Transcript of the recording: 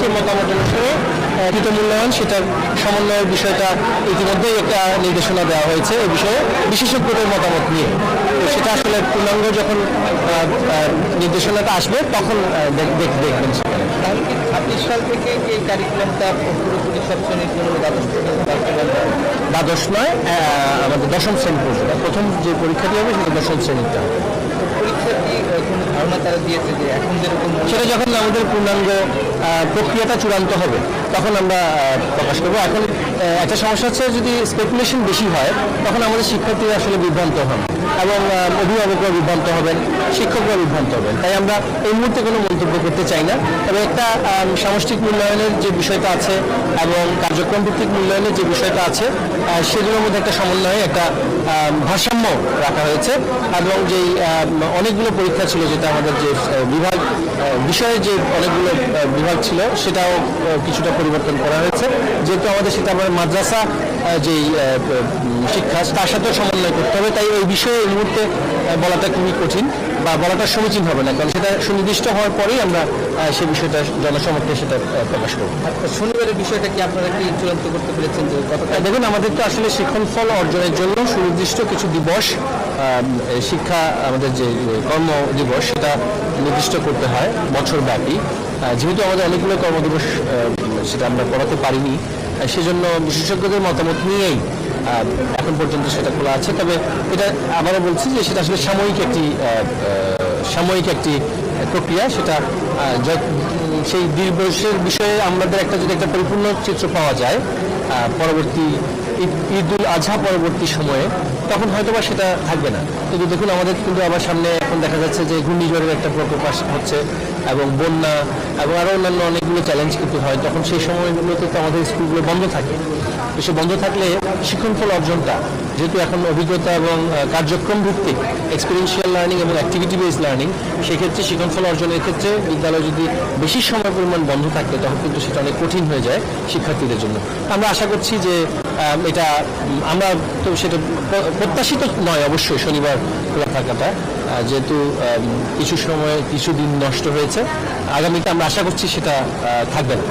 সেই মতামত অনুসারে কৃত মূল্যায়ন সেটার সমন্বয়ের বিষয়টা ইতিমধ্যেই একটা নির্দেশনা দেওয়া হয়েছে এই বিষয়ে বিশেষজ্ঞদের মতামত নিয়ে। তো সেটা আসলে পূর্ণাঙ্গ যখন নির্দেশনাটা আসবে তখন দেখবেন। তাহলে কি 26 সাল থেকে এই কারিকুলামটা পুরোপুরি সব শ্রেণীর জন্য দ্বাদশ নয়, আমাদের দশম শ্রেণী পর্যন্ত প্রথম যে পরীক্ষাটি হবে সেটা দশম শ্রেণীতে হবে। পরীক্ষার কি কোনো ধারণা তারা দিয়েছে যে এখন যেরকম সেটা যখন আমাদের পূর্ণাঙ্গ প্রক্রিয়াটা চূড়ান্ত হবে তখন আমরা প্রকাশ করবো। এখন একটা সমস্যা হচ্ছে, যদি স্পেকুলেশন বেশি হয় তখন আমাদের শিক্ষার্থীরা আসলে বিভ্রান্ত হন এবং অভিভাবকরা বিভ্রান্ত হবেন, শিক্ষকরা বিভ্রান্ত হবেন। তাই আমরা এই মুহূর্তে কোনো মন্তব্য করতে চাই না। তবে একটা সামষ্টিক মূল্যায়নের যে বিষয়টা আছে এবং কার্যক্রম ভিত্তিক মূল্যায়নের যে বিষয়টা আছে সেগুলোর মধ্যে একটা সমন্বয়ে একটা ভারসাম্য রাখা হয়েছে এবং যেই অনেকগুলো পরীক্ষা ছিল, যেটা আমাদের যে বিভাগ বিষয়ে যে অনেকগুলো বিভাগ ছিল সেটাও কিছুটা পরিবর্তন করা হয়েছে, যেহেতু আমাদের সেটা আমার মাদ্রাসা যেই শিক্ষা তার সাথেও সমন্বয় করতে হবে। তাই এই বিষয়ে এই মুহূর্তে বলাটা খুবই কঠিন বা বলাটা সমীচীন হবে না, কারণ সেটা সুনির্দিষ্ট হওয়ার পরেই আমরা সেই বিষয়টা জনসমক্ষে সেটা প্রকাশ করব। শনিবারের বিষয়টা কি আপনারা কি চূড়ান্ত করতে পেরেছেন? যে দেখুন, আমাদের তো আসলে শিক্ষণফল অর্জনের জন্য সুনির্দিষ্ট কিছু দিবস, শিক্ষা আমাদের যে কর্ম দিবস সেটা নির্দিষ্ট করতে হয় বছরব্যাপী। যেহেতু আমাদের অনেকগুলো কর্মদিবস সেটা আমরা পড়াতে পারিনি, সেজন্য বিশেষজ্ঞদের মতামত নিয়েই এখন পর্যন্ত সেটা খোলা আছে। তবে এটা আবারও বলছি যে সেটা আসলে সাময়িক একটি প্রক্রিয়া। সেটা সেই দিবসের বিষয়ে আমাদের যদি একটা পরিপূর্ণ চিত্র পাওয়া যায় পরবর্তী ঈদুল আজহা পরবর্তী সময়ে, তখন হয়তোবা সেটা থাকবে না। কিন্তু দেখুন, আমাদের কিন্তু আবার সামনে এখন দেখা যাচ্ছে যে ঘূর্ণিঝড়ের একটা প্রকোপ হচ্ছে এবং বন্যা এবং আরও অন্যান্য অনেকগুলো চ্যালেঞ্জ কিন্তু হয়। তখন সেই সময়গুলোতে তো আমাদের স্কুলগুলো বন্ধ থাকে। তো সে বন্ধ থাকলে শিক্ষণফল অর্জনটা, যেহেতু এখন অভিজ্ঞতা এবং কার্যক্রম ভিত্তিক এক্সপিরিয়েন্সিয়াল লার্নিং এবং অ্যাক্টিভিটি বেসড লার্নিং, সেক্ষেত্রে শিক্ষণফল অর্জনের ক্ষেত্রে বিদ্যালয় যদি বেশি সময় পরিমাণ বন্ধ থাকে তখন কিন্তু সেটা অনেক কঠিন হয়ে যায় শিক্ষার্থীদের জন্য। আমরা আশা করছি যে এটা আমরা তো সেটা প্রত্যাশিত নয় অবশ্যই শনিবার খোলা থাকাটা, যেহেতু কিছু দিন নষ্ট হয়েছে। আগামীতে আমরা আশা করছি সেটা থাকবে না।